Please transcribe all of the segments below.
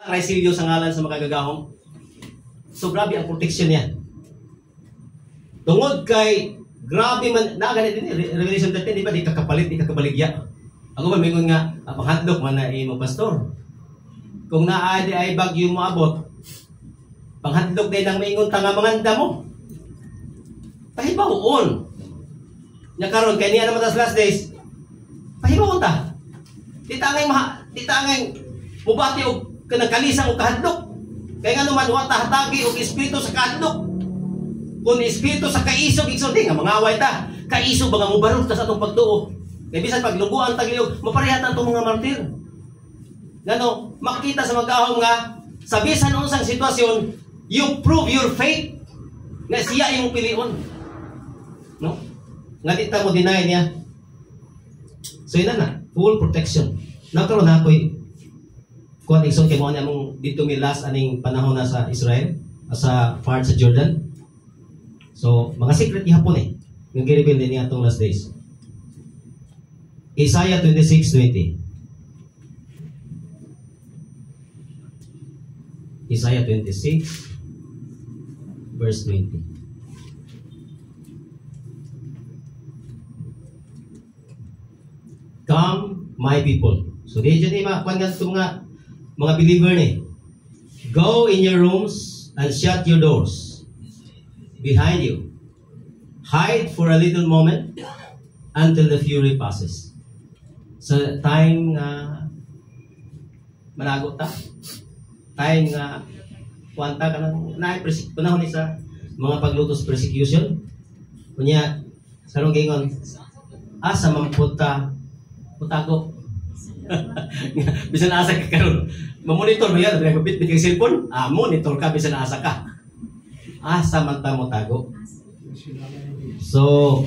Raisilyo sa ngalan sa makagagahom. So grabe ang protection niya. Tungod kay grabe man na ganit din Revelation 13 di ba di kakapalit di kakabaligya. Ako ba mingon nga panghandok man na imo pastor. Kung naa di ay bagyo mo abot, panghadlok din ang maingon tanga manganda mo. Pahibawon. Nya karon kay niya naman tas last days. Pahibawon ta. Di tangay mubati og kanang kalisang og kahadlok. Kay nga naman wa ta hatagi og espiritu sa kahadlok. Kung espiritu sa kaisog igsoon di nga mangaway ta. Kaisog ba nga mubarog ta sa atong pagtuo. Kay bisan paglungguan tagilog maparehatan tong mga martir. Ngano makita sa magahom nga sa bisan unsang sitwasyon you prove your faith nga siya imong pilion. No? Nga di ta mo deny niya. So ina na, full protection. Nakaroon na ako'y kuan igsoon kay mo among dito mi last aning panahon na sa Israel, sa part sa Jordan. So mga secret gihapon yung gi-reveal din niya atong last days. Isaiah 26:20. Isaiah 26 verse 20. Come, my people. So, di dyan mga believer ni. Go in your rooms and shut your doors behind you. Hide for a little moment until the fury passes. So, time managot ta. Time nga kuwanta ka ng panahon ni sa mga paglutos persecution. Kunya, sarong gingon, asa mamputa mutago. Bisan asa ka karon. Mamonitor mo yan, bit kang cellphone, monitor ka bisan asa ka. Asa man ta mutago. So,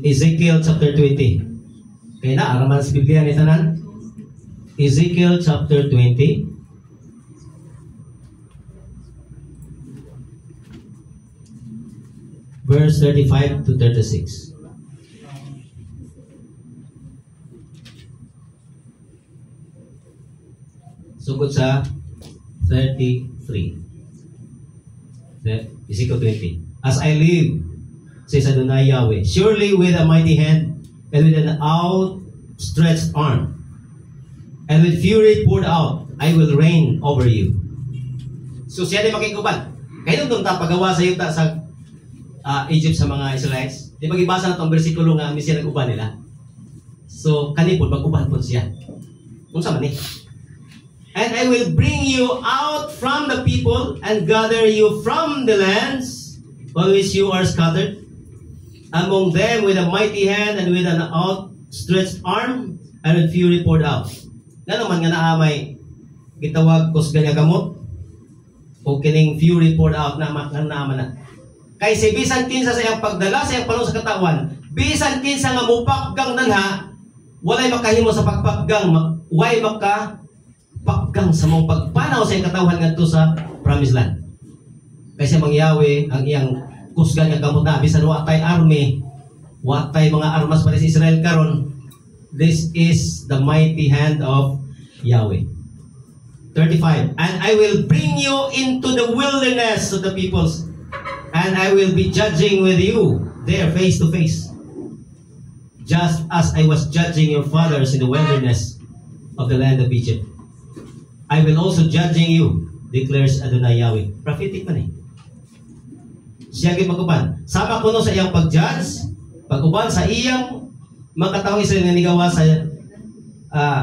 Ezekiel chapter 20. Kaya na, araman sa Biblia ni tanan. Ezekiel chapter 20. Verse 35 to 36. Sugod sa 33. Ezekiel 20. As I live, says Adonai Yahweh, surely with a mighty hand and with an outstretched arm and with fury poured out, I will reign over you. So siya din makikuban. Kaya nung pagawa sa yuta sa Egypt sa mga Israelites, di ba gibasa na itong versikulo nga siya nag-uban nila? So, kanipon, mag-uban po siya. Kung saan man And I will bring you out from the people and gather you from the lands on which you are scattered, among them with a mighty hand and with an outstretched arm and with fury poured out. Nga naman nga naamay gitawag kusgan nga gamot o kining fury poured out na naaman na. Kay si bisan kinsa sa iyang pagdala sa iyang panahon sa katawan, bisan kinsa nga mupakgang danha, walay makahimo sa pagpakgang, way makapakgang sa mong pagpanaw sa iyang katawan ngadto sa promised land. Kasi mang Yahweh ang iyang kusgan nga gamot na bisan wa tay army, wa tay mga armas para sa Israel karon. This is the mighty hand of Yahweh. 35. And I will bring you into the wilderness of the peoples, and I will be judging with you there face to face, just as I was judging your fathers in the wilderness of the land of Egypt. I will also judging you, declares Adonai Yahweh. Prophetic man siya gipag-uban. Sama kuno sa iyang pag-judge, pag-uban sa iyang mga katawang Israel nga nigawa sa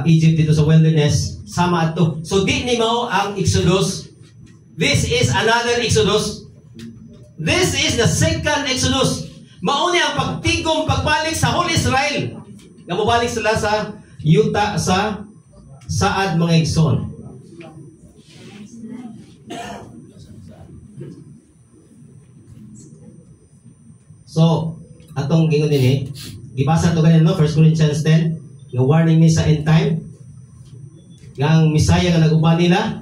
Egypt dito sa wilderness, sama ato. So di ni mao ang Exodus. This is another Exodus. This is the second Exodus. Mauni ang pagtigom, pagbalik sa whole Israel. Nga mabalik sila sa yuta sa saad mga igsoon. So, atong gingon din gibasa to ganin no 1 Corinthians 10, nga warning ni sa end time. Nga ang Messiah nga nag-uban nila.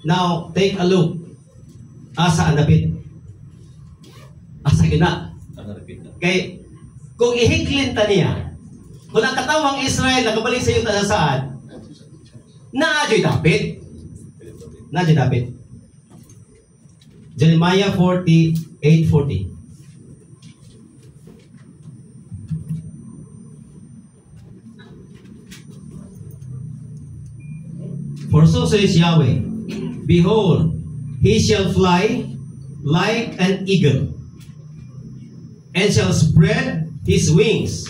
Now, take a look. Asa ang dapit? Asa gina? Kay kung ihiklin ta niya, kung ang katawang Israel nakabalik sa yuta sa saad, Naadyo'y dapit. Naadyo'y dapit. Jeremiah 48:40. For so says Yahweh, behold, he shall fly like an eagle, and shall spread his wings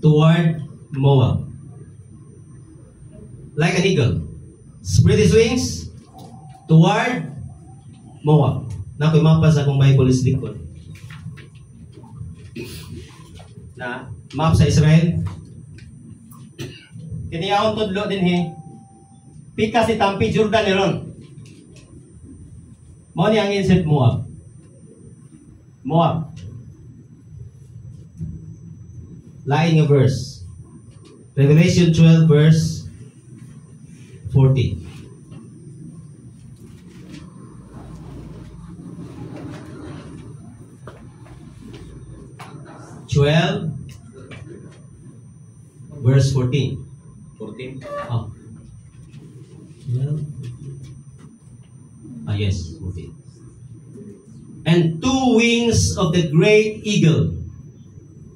toward Moab. Like an eagle. Spread his wings toward Moab. Nako'y mapa sa akong Bible is likod. Na map sa Israel. Kiniyahon tudlo din he. Pika si Tampi Jordan ni ron. Mao ni ang insert Moab. Moab. Lain nga verse. Revelation 12 verse 40. Verse 14. 14. Oh. 12. Ah, yes, 14. And 2 wings of the great eagle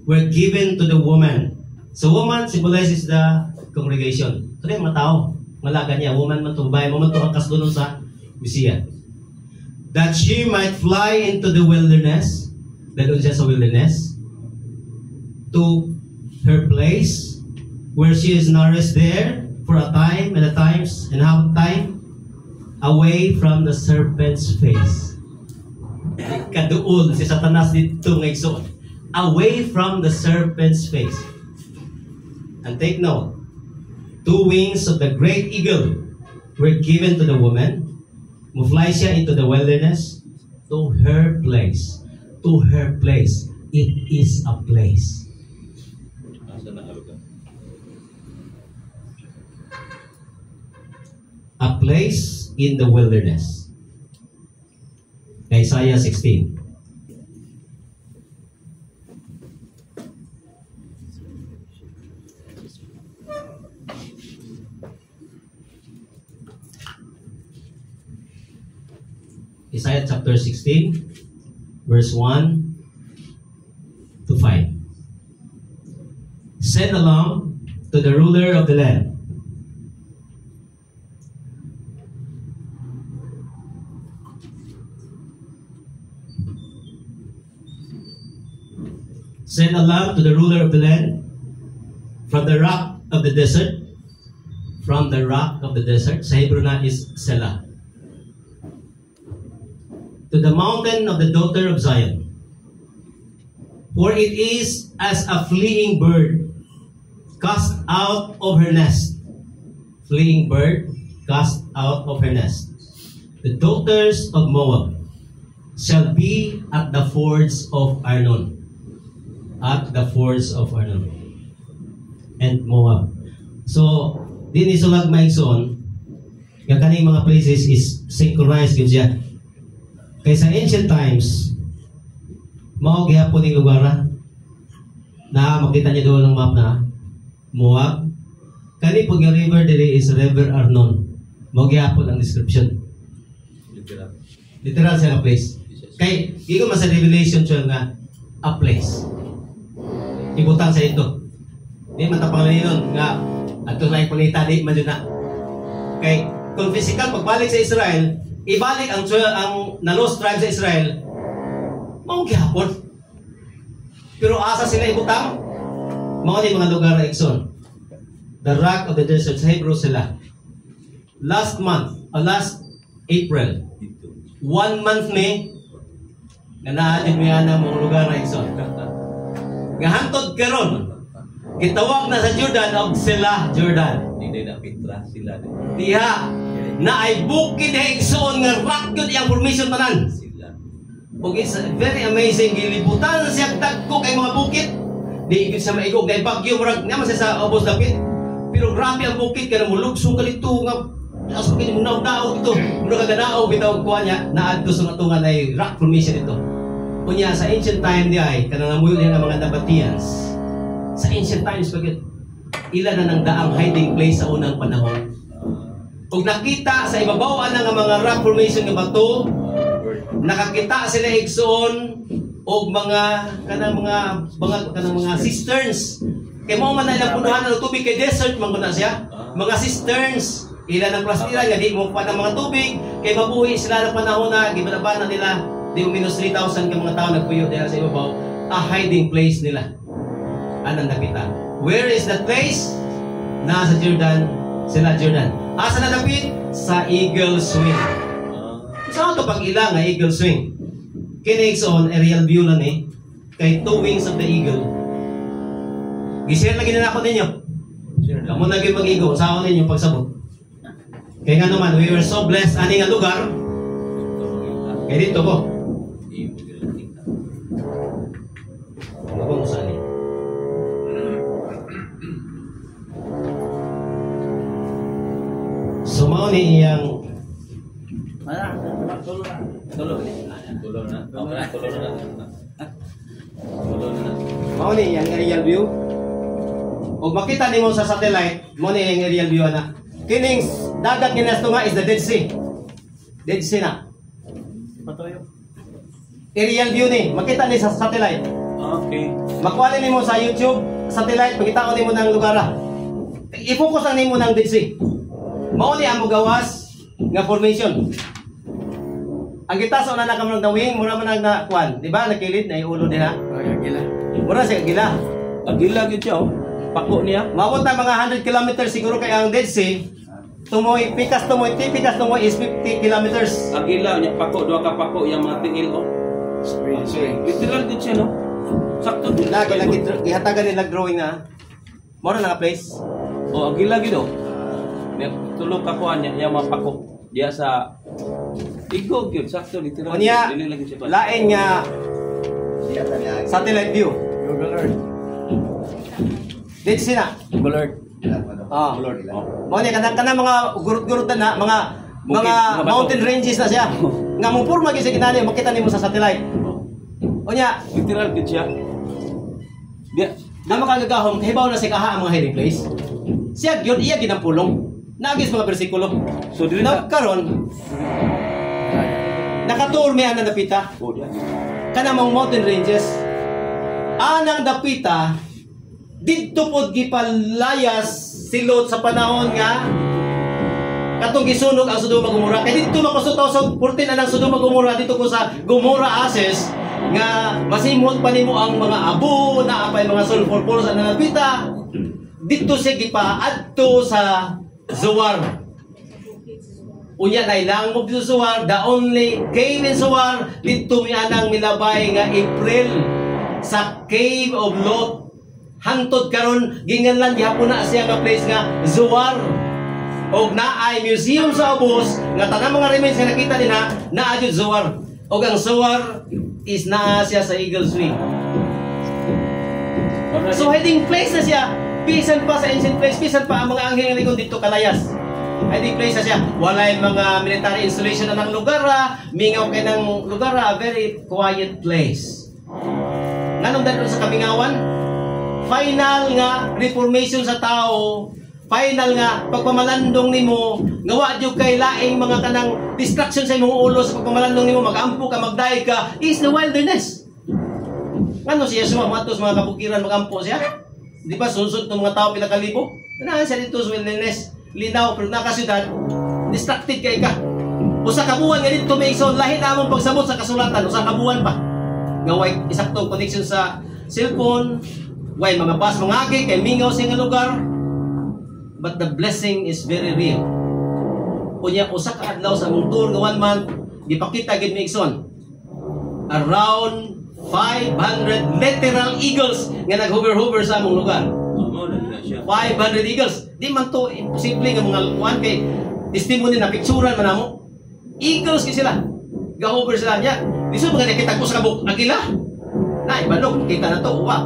were given to the woman. So woman symbolizes the congregation. Ito yung mga tao. Malaga niya. Woman man to, babae mo man to, angkas doon sa Messiah. That she might fly into the wilderness. Dalun siya sa wilderness. To her place where she is nourished there for a time and a times and half time away from the serpent's face. Kaduol si Satanas dito ng igsoon. Away from the serpent's face. And take note, 2 wings of the great eagle were given to the woman. Mufly siya into the wilderness to her place. To her place. It is a place. A place in the wilderness. Isaiah 16. Isaiah chapter 16, verse 1 to 5. Send along to the ruler of the land. Send along to the ruler of the land from the rock of the desert. From the rock of the desert. Sa Hebrew na is Selah. To the mountain of the daughter of Zion. For it is as a fleeing bird cast out of her nest. Fleeing bird cast out of her nest. The daughters of Moab shall be at the fords of Arnon. At the fords of Arnon. And Moab. So, din isulag maigsoon, nga kaning mga places is synchronized yun siya. Kaya sa ancient times, mao gihapon yung lugar na makita niyo doon ng map na Moab. Kani po yung river dili is River Arnon. Mao gihapon ang description. Literal siya nga place. Kay igo man sa Revelation 12 nga a place. Ibutang sa ito. Di matapang na yun nga ato na ipunita di man na. Kay kung physical pagbalik sa Israel, ibalik ang na-lost tribe sa Israel, mao gihapon. Pero asa sila ibutang? Mao ni mga lugar na igsoon. The rock of the desert sa Hebrew sila. Last April, 1 month ni nga naadin mo yan ang mga lugar na igsoon. Nga hantod karon, gitawag na sa Jordan og Selah Jordan. Hindi na Petra sila. Diha na ay bukid na igsoon nga rock yun iyang formation tanan. Sila. Og it's very amazing. Gilibutan siya dagko kay mga bukid. Di igit sa maigog kay bagyo murag naman siya sa obos dapit. Pero grabe ang bukid kay mulugsong kalito nga aso kay munaw daw ito. Mura ka ganao bitaw kuha niya naadto sa atungan ay rock formation ito. Kunya sa ancient time di ay kanang namuyo niya ang mga Nabateans. Sa ancient times pagit ilan na nang daang hiding place sa unang panahon. ug nakita sa ibabawan ng mga rock formation nga bato, nakakita sila igsoon og mga cisterns. Kay mao man ilang punuhan ng tubig kay desert man guna siya. Mga cisterns, ilan ang plastira nga di mo pa ng mga tubig kay mabuhi sila ng panahon na gibalabanan nila di minus 3,000 ka mga tao nagpuyo dahil sa ibabaw, a hiding place nila. Anong nakita? Where is that place? Nasa Jordan, sila Jordan. Asa na dapit? Sa Eagle Swing. Saan ito pag ilang nga Eagle Swing? Kinexon, aerial view lang kay two wings of the eagle. Gisir lagi na ako ninyo. Kamu na kayo mag-igo, saan ninyo pagsabot. Kaya nga naman, we were so blessed ani nga lugar. Kaya dito ko. Ano ba mo saan So, mao ni iyang mao ni iyang aerial view. O makita nimo sa satellite, mao ni iyang aerial view ana. Kining dagat ginasto nga is the Dead Sea. Dead Sea na. Patoyo. Aerial view ni, makita ni sa satellite. Okay. Makuha nimo sa YouTube, satellite, makita nimo ng lugar. I-focus lang nimo ng Dead Sea. Mao ni ang gawas nga formation. Ang gitaso na nakamang dawing, mura man na kuan, di ba? Nakilid na ulo diha. Agila. Mura siya gila. Agila gid siya oh. Pako niya. Maabot na mga 100 kilometers siguro kay ang Dead Sea. Pikas tumoy is 50 kilometers. Agila niya pako, duha ka pako yang mga tingil oh. Spring. Literal gid siya no. Sakto gid. Lagi gihatagan nila drawing na. Mura na nga place. Oh, agila gid oh. May tulog ka kuan niya yang mga pako. Diya sa Igo gyud sakto literal. Unya, Dili lagi siya. lain nga satellite view. Google Earth. Dead Sea na. Google Earth. Ah. Lord. Oh. Mao ni kanang mga gurut-gurutan na mga Bukid, mga mga bato. mountain ranges na siya. Nga mo purma gyud sa kinani makita nimo sa satellite. Unya, Literal gid siya. Diya, na makagagahom hibaw na sa kaha ang mga hiding place. Siya gyud iya ginampulong. Nagis mga bersikulo. so dili na. Karon nakaturmi ang dapita. Oh, diya. Kanamang mountain ranges. Anang dapita didto pod gipalayas silot sa panahon nga katong gisunog ang Sodoma Gomora. Kay didto man ko sa 2014 anang Sodoma Gomora dito ko sa Gomora Ashes nga masimot pa nimo ang mga abo na apay mga sulfur pulse anang dapita. Dito siya gipaadto sa Zoar. Unya na ilang mo dito Zoar, the only cave in Zoar, dito mi anang milabay nga April sa Cave of Lot. Hantod karon ginganlan gihapon na siya nga place nga Zoar. Og naay museum sa ubos nga tanang mga remains nga nakita nila naa jud Zoar. Og ang Zoar is naa siya sa Eagle Swing. So hiding place na siya. Bisan pa sa ancient place, bisan pa ang mga anghel nga likod dito kalayas. Hiding place na siya. Walay mga military installation na ng lugar, mingaw kay ng lugar, a very quiet place. Nganong dahil sa kamingawan? Final nga reformation sa tao, final nga pagpamalandong nimo, ngawa jud kay laing mga kanang distraction sa imong ulo sa pagpamalandong nimo, magampo ka, magdaig ka, is the wilderness. Ano siya sumato sa mga kabukiran magampo siya? Di ba sunsod ng mga tao pinakalibo? Kailangan siya dito sa wilderness. Linaw, pero nakasyudad, distracted kay ka. Usa ka buwan nga dito may ison, lahi na among pagsamot sa kasulatan, usa ka buwan pa. Nga way isaktong connection sa cellphone, way mga bus, mga agi, kay mingaw siya nga lugar. But the blessing is very real. Unya, usa ka adlaw sa among tour nga 1 month, gipakita gid mi ison. Around 500 literal eagles nga nag-hover-hover sa among lugar. Mo na siya. 500 eagles. Di man to imposible nga mga kuan kay testimony na picturean man namo. Eagles kay sila. Ga-hover sila niya. Diso mga nakita ko sa kabuk agila. Na ibalog kita na to uwa.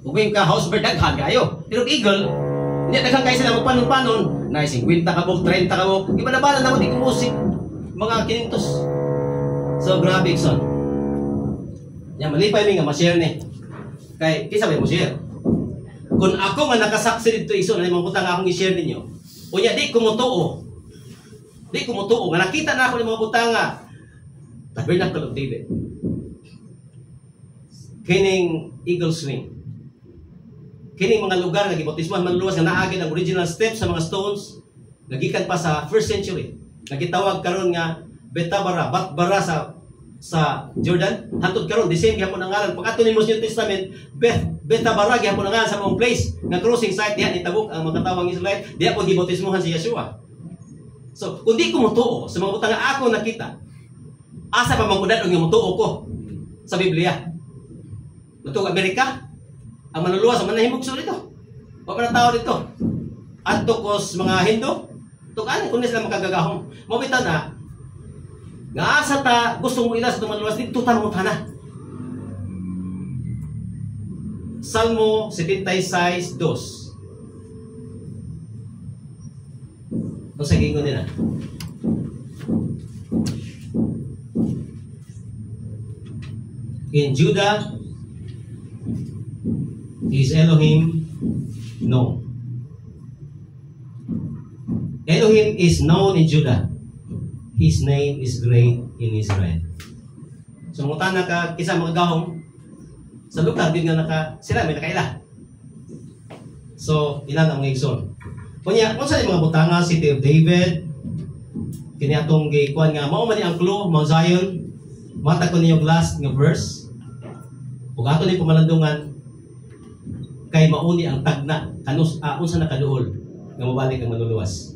Uging ka house bird daghan kayo. Pero eagle niya daghan kay sila magpanon-panon. Na 50 kabuk, 30 kabuk. Iba-bala na mo di musik. Mga 500. So grabe son. Yan, malipay mi nga ma-share ni. Kay, kisa may mo-share. Kung ako nga nakasaksi dito iso, na limang butang akong i-share ninyo, unya di ko mo too. Di ko mutuo nga nakita na ako ng mga butanga. Tabernacle of David. Kining Eagle Swing. Kining mga lugar nga gibautismohan manluwas nga naagid ang original steps sa mga stones nagikan pa sa 1st century. Nagitawag karon nga Betabara, Batbara sa Jordan. Hantod karon the same gyapon ang ngalan. Pag ato nimo sa New Testament, Betabara gyapon ang ngalan sa mong place nga crossing site diha nitabok ang mga katawang Israelite, diha po gibautismohan si Yeshua. So, kung di ko mutuo sa mga butang nga ako nakita, asa pa mangkudad ang mutuo ko sa Biblia? Mutuo Amerika? Ang manluluwas, ang manahimugso dito. O mga tao dito. At tukos mga Hindu, tukan, kung sila makagagahong. Mabita na, nga asa ta gusto mo ilas itong manluluwas, dito tanong na. Salmo 76:2. Ito sa gingon nila. In Judah is Elohim known. Elohim is known in Judah. His name is great in Israel. So mutana ka kisa mga gahong sa lugar din nga sila may nakaila. So ilan ang mga igsoon. Kunya kung sa mga butanga City of David kini atong gikuan nga mao man ang clue Mount Zion. Mata ko niyo last nga verse. Ug ato ni pamalandungan kay mauni ang tagna kanus unsa nakaduol nga mabalik ang manluluwas.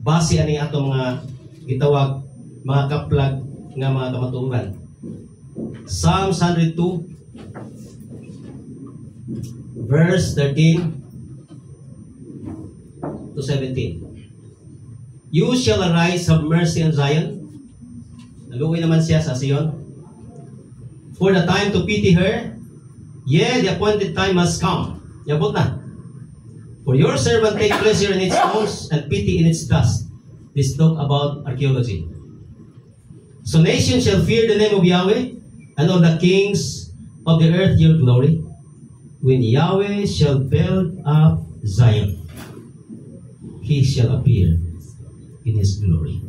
Base ani ato mga gitawag mga kaplag nga mga kamatuoran. Psalm 102 verse 13 to 17. You shall arise, have mercy on Zion. Naluoy naman siya sa Sion. For the time to pity her, yeah, the appointed time has come. Yabot na. For your servant take pleasure in its stones and pity in its dust. This talk about archaeology. So nations shall fear the name of Yahweh, and all the kings of the earth your glory. When Yahweh shall build up Zion, he shall appear in his glory.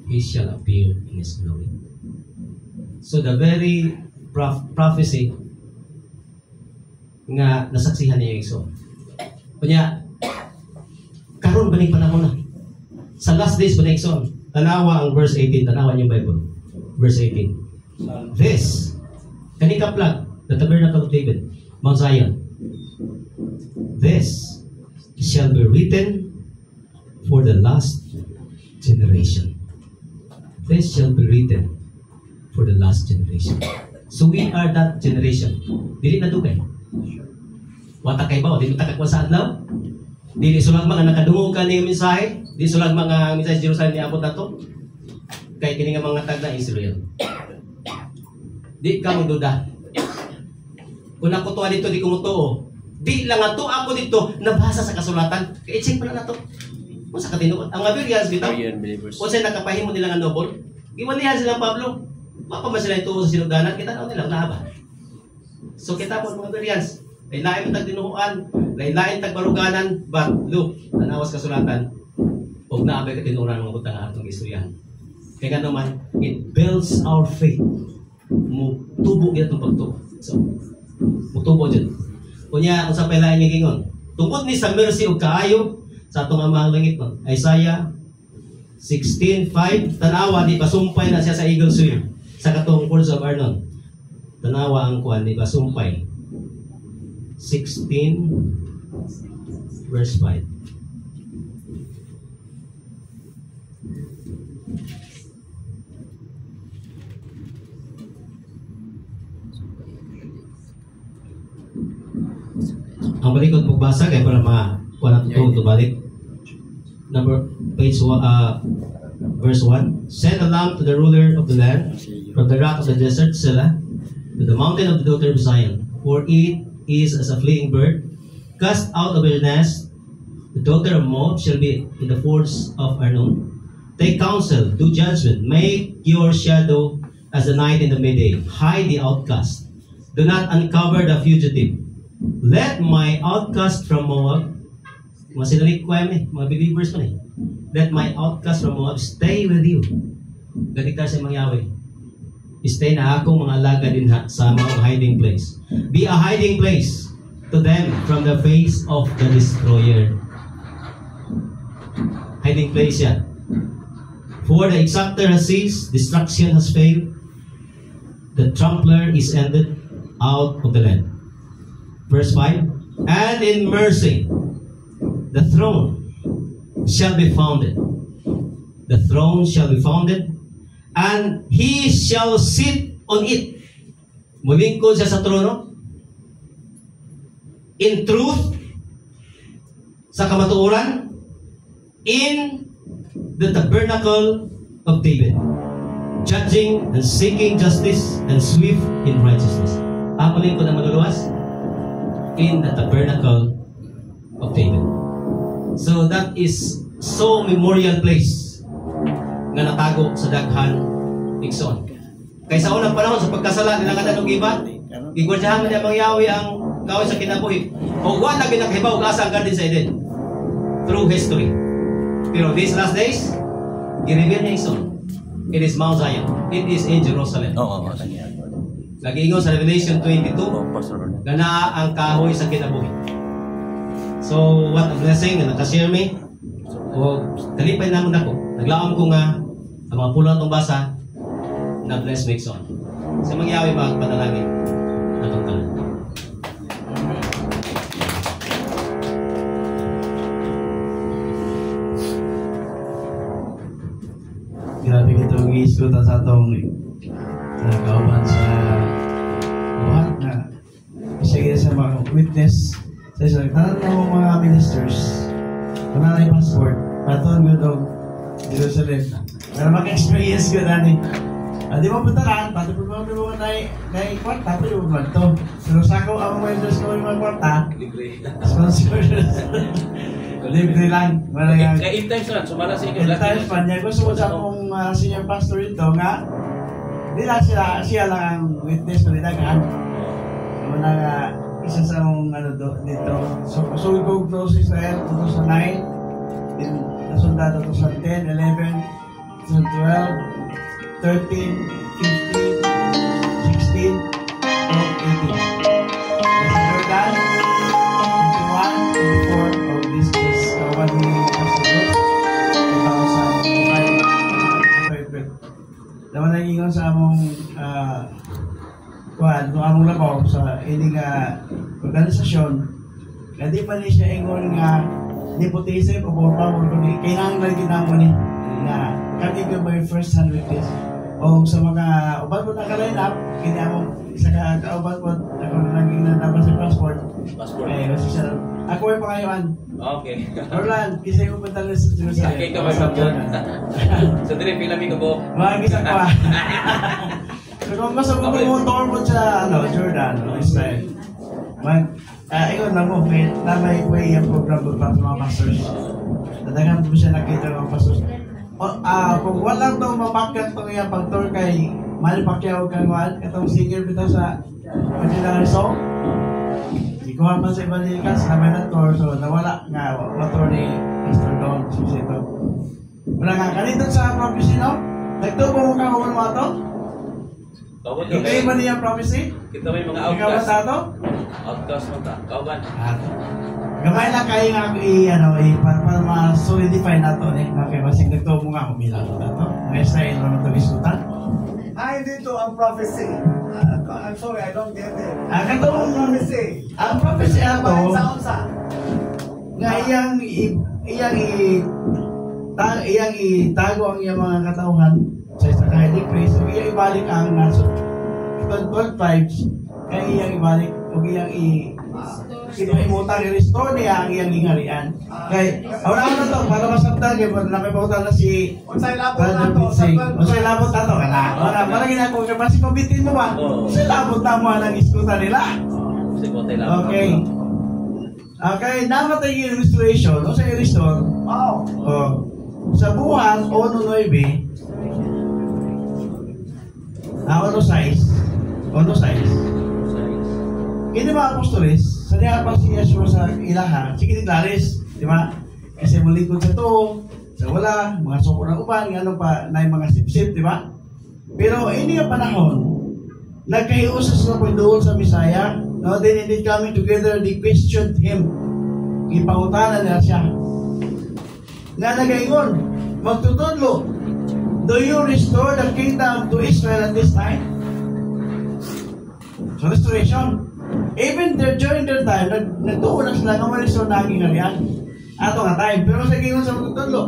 He shall appear in his glory. So the very prophecy nga nasaksihan niya Igsoon. Kunya, karon ba ni panahon na? Sa last days ba ni Igsoon? Tanawa ang verse 18. Tanawa niyo Bible. Verse 18. This, kanika plug, the tabernacle of David, Mount Zion. This shall be written for the last generation. This shall be written for the last generation. So we are that generation. Dili na dugay. Wata kay ba? Dili takakwa sa adlaw. Dili sulag mga nakadungog ka ni mensahe. Dili sulag mga mensahe sa Jerusalem ni abot nato. Kay kini nga mga tagna Israel. Di ka mo duda. Kung ako tuwa dito, di ko mo tuo. Di lang ato ako dito nabasa sa kasulatan. Kaya i-check pa na nato. Kung sa katinuod. Ang Abirians bitaw. Kung sa'y nakapahimo nila nga noble. Iwalihan silang Pablo. Mapa ba sila ituo sa sinuganan? Kita na nila, nahaba. So kita po mga Abirians. Lain-lain mo tagdinuhuan. Lain-lain tagbaruganan. But look, tanawas kasulatan. Huwag na abay katinuran mga butang atong istoryahan. Kaya nga naman, it builds our faith. Mutubo kita itong pagtubo. So, mutubo dyan. Kunya, kung sa pailain niya gingon, tungkol ni sa mercy o kaayo sa atong amahang langit mo. Isaiah 16:5, tanawa, di pasumpay na siya sa eagle swing sa katong Words of Arnon. Tanawa ang kuwan, di pasumpay. 16 verse 5. Ang balikod pagbasa kay para makuha natin ito balik. Verse 1. Send a lamb to the ruler of the land, from the rock of the desert, Selah, to the mountain of the daughter of Zion. For it is as a fleeing bird, cast out of her nest. The daughter of Moab shall be in the fords of Arnon. Take counsel, do judgment, make your shadow as the night in the midday. Hide the outcast. Do not uncover the fugitive. Let my outcast from Moab Mga sinalikway mo mga believers mo Let my outcast from Moab stay with you. Galiktar sa mga Yahweh. Stay na akong mga alaga din sa mga hiding place. Be a hiding place to them from the face of the destroyer. Hiding place yan. For the exactor has ceased, destruction has failed, the trampler is ended out of the land. Verse 5, and in mercy the throne shall be founded. The throne shall be founded, and he shall sit on it. Mulingkod siya sa trono. In truth, sa kamatuoran, in the tabernacle of David, judging and seeking justice and swift in righteousness. Mulingkod ang maluluwas? In the tabernacle of David. So that is so memorial place nga natago sa daghan igsoon. Kaysa unang panahon sa pagkasala nila kadtong iba, igwardyahan man niya mga Yahweh ang kahoy sa kinabuhi. O wala ginakahibaw og asa ang garden sa Eden through history. Pero these last days, i-reveal niya igsoon. It is Mount Zion. It is in Jerusalem. Lagi ingon sa Revelation 22, gana ang kahoy sa kinabuhi. So, what a blessing na nakashare me. O, kalipay naman ako. Naglaom ko nga ang mga pula itong basa na bless me son. Sa mga Yahweh magpadalangin na itong tanan. Grabe kitong i-iskutan sa itong kauban sa buhat na sige sa mga witness sa isang tanan ng mga ministers kung na yung passport paton ko itong Jerusalem para maka-experience ko na ni di mo puntaran pati po mga mga na kwarta pa yung vlog to pero sa ako ang mga ministers ko yung mga kwarta sponsor libre lang in times lang sumala sa inyo in times pa niya gusto ko sa akong senior pastor ito nga hindi lang siya lang ang witness ko nila muna nga isa sa mong dito so we go to Israel 2009 din nasunda 2010, 11, 2012, 13, 15, 16, 18 kasi Jordan 21, 24 of this is kawan ni Pastor 2005 naman nag-ingon sa among among labaw sa ining organisasyon na di pa ni siya ingon nga nepotism o pabor ko ni kailangan ginamo ni na kami ko may first hand witness o sa mga uban mo na ka-line up kini among isa ka kauban mo ako na naging natapos sa passport eh kasi siya ako ay pangayuan okay Orlan kisay mo punta sa Jerusalem okay ka ba sa dire pila mi ko po magisa ko so kung gusto mo motor mo sa Jordan o Israel ikaw na mo na may way yung program para sa mga pastors nadagan mo siya nakita ng mga pastors kung walang itong mapakat itong iyang pag-tour kay Manny Pacquiao Kangwan itong singer bitaw sa Manila Rizal ikuha pa sa Ibalikas na may na-tour so nawala nga ma-tour ni Pastor Don Susito wala nga kanito sa prophecy no? Nagtubo mo ka kung ano ito? Ikaw ba niya prophecy? Kita may mga outcast ikaw ba sa ito? Outcast mo ta kauban gamay lang kayo nga para ma-solidify na ito kaya masig nagtubo nga humilang na ito may style naman ito isutan dito ang prophecy I'm sorry I don't get it ang prophecy ito nga iyang itago ang iyang mga katauhan sa isang hiding place o iyang ibalik ang nasa 12 tribes kaya iyang ibalik o iyang imutang i-restore niya ang iyang ingarian kaya wala na to para masabtan kaya nakipautan na si unsay labot na to unsay labot na to wala ginagawa kaya pasi pabitin mo ba unsay labot na mo ang iskutan nila okay namatay yung restoration o sa i-restore sa buwan 1:9 ono size kini mga apostoles sa niya pa si Yeshua sa ilaha sige naglaris di ba? Kasi mulikod sa to, sa wala, mga suko ng uban, ano pa, na yung mga sip-sip, di ba? Pero ini ang panahon, nagkahiusas na po doon sa Bisaya, no? Then indeed coming together, they questioned him. Ipangutanan nila siya. Nga nagaingon, magtutudlo, do you restore the kingdom to Israel at this time? So restoration. Even during their time, nagtuon na sila nga ma-restore na aking harian. Ato nga time. Pero sa gingon sa magtutudlo,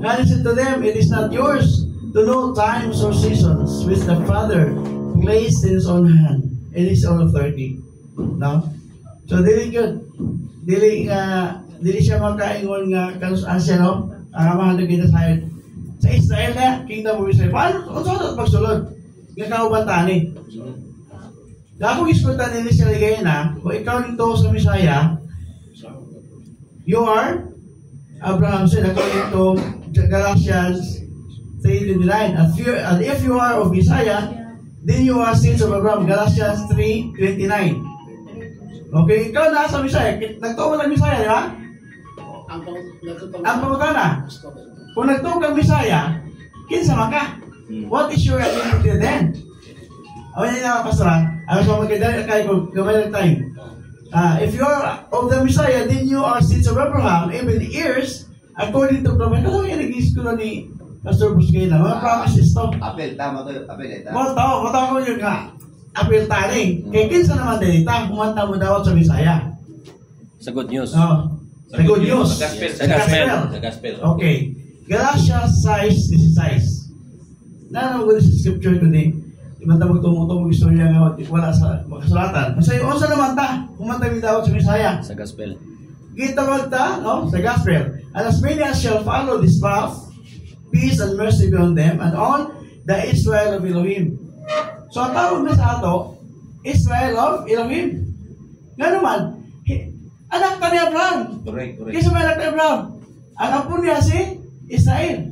God said to them, it is not yours to know times or seasons which the Father placed in His own hand, in His own authority. No? So, dili good. Dili siya magkaingon nga kanus-an siya, no? Ang amahal na kita sa Israel na, Kingdom of Israel. Paano? Kung saan pagsulod? Nga kaubantani. Dako iskutan nila siya ligay na, kung ikaw nito sa Messiah, you are Abraham said, according to Galatians 3:29, and if you are of Messiah, then you are sons of Abraham. Galatians 3:29. Okay, ikaw na sa Messiah. Nagtuo ng Messiah, di ba? Ang pangutana. Kung nagtuo kang Messiah, kinsa man ka? What is your identity then? O yan yung pastoran. Ano sa magkadali kayo kung gamay ng time. If you are of the Messiah, then you are sons of Abraham, even heirs, according to prophet. Ano yung nag-iis ko na ni Pastor Busquay na? Mga promises to. Apel, tama to. Apel, ito. Mataw ko yun nga. Apel tani. Kaya kinsa naman din ita, kumanta mo daw sa Messiah. Sa good news. Sa good news. Sa gospel. Okay. Galatians 6:16. Nanong ko sa scripture ko ni. Ibang tawag tumutong istorya nga wala sa makasulatan. Masaya, unsa naman ta? Kumanta mi daw sa Messiah. Sa gospel. Gitawag ta, no? Sa gospel. And as many as shall follow this path, peace and mercy be on them and on the Israel of Elohim. So ang tawag na sa ato, Israel of Elohim. Nga naman, anak ka ni Abraham. Correct. Kasi may anak ni Abraham. Ang apo niya si Israel.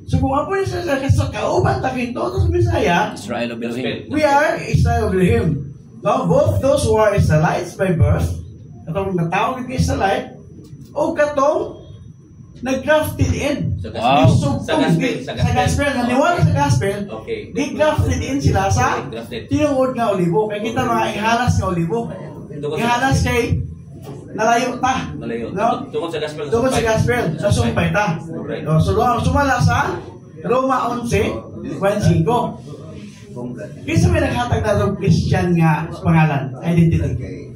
So kung apo niya si Israel, kasi kauban takin todos sa Bisaya, Israel of Elohim. we are Israel of Elohim. No, both those who are Israelites by birth, katong natawag ng Israelite, o katong nag-grafted in. Wow. Sa gospel. Naniwala sa gospel, Okay. di-grafted in sila sa Grafted. tinuod nga olibo. Kaya kita mga ihalas nga olibo. Ihalas kay nalayo ta. Malayo. No? Tungkol sa gospel. Tungkol sa gospel, sa sumpay ta. Right. No, so, sumala sa Roma 11:5. Kisa may naghatag na itong Christian nga pangalan, identity.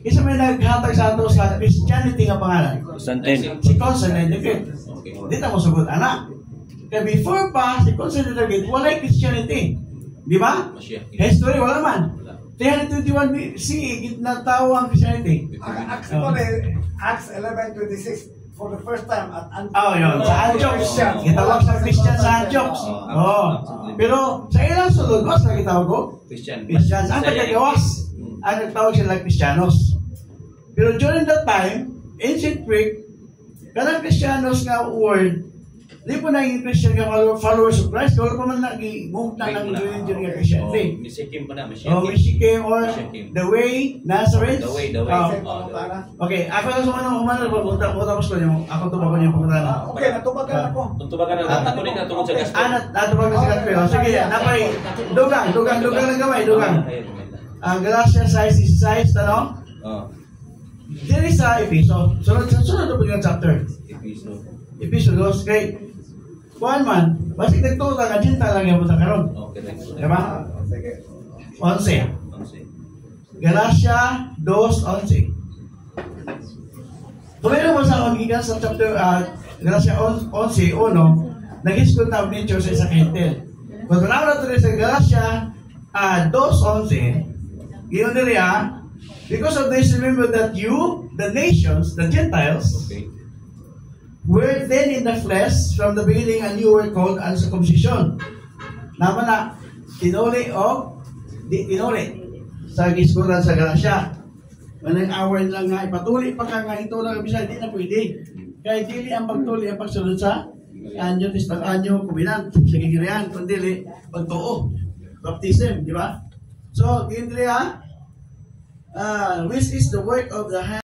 Kisa may naghatag sa ito sa Christianity nga pangalan. Constantine. Si Constantine the Great. Okay. Di ta mo sugod, anak. Kaya before pa, si Constantine the Great, wala Christianity. Di ba? Mashiach. History, wala man. 321 BC, nagtawa ang Christianity. Actually, Acts 11:26 for the first time at Antioch. Oh, yun. Sa Antioch. Kitawag sa Christian sa Antioch. Oh. Pero sa ilang sulod, mas na kitawag ko? Christian. Christians. Ang tagagawas. Ang nagtawag sila Christianos. Pero during that time, ancient Greek, kanang Christianos nga word, di po naging Christian nga followers of Christ, wala pa man nag-move na ng religion nga Christianity. Misikim pa na. Oh, Mishikim or the way, Nazareth. The way. Okay, ako lang sa umano, tapos ko niyo, ako to ba ko niyo pagkatala. Okay, natubagan ako. Tunto ba ka na? Ako rin na tungkol sa gospel. Nato ba kasi gospel? Sige, napay, dugang lang gamay, dugang. Ang Galatians 6:16, ano? Dili sa Episo. Sunod na po yung chapter. Episo, great. Kuhan man, basig nagtuto ka, jinta lang yung punta karon. Okay. Diba? Sige. 11. Galatia 2:11. Tumira mo sa magigan sa chapter Galatia 11:1, nag-school of nature sa isa kentel. Kung tanaw na ito sa Galatia 2:11, giyon nila, because of this, remember that you, the nations, the Gentiles, were then in the flesh from the beginning, and you were called uncircumcision. Naman na, tinuli o tinuli sa giskuran sa Galatia. Manang hour lang nga, ipatuli pa ka nga ito lang, bisa, di na pwede. Kaya dili ang pagtuli ang pagsunod sa anyo, anyo, kubinan, sa gigirian, kundi pagtuo, baptism, di ba? So, yun which is the work of the hand.